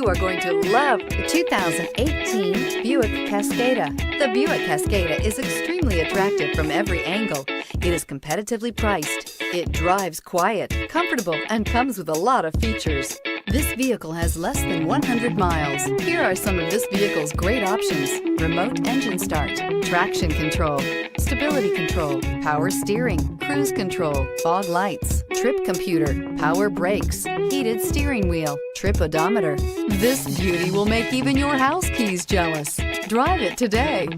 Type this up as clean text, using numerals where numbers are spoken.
You are going to love the 2018 Buick Cascada. The Buick Cascada is extremely attractive from every angle. It is competitively priced. It drives quiet, comfortable, and comes with a lot of features. This vehicle has less than 100 miles. Here are some of this vehicle's great options: remote engine start, traction control, stability control, power steering, cruise control, fog lights, trip computer, power brakes, heated steering wheel, trip odometer. This beauty will make even your house keys jealous. Drive it today.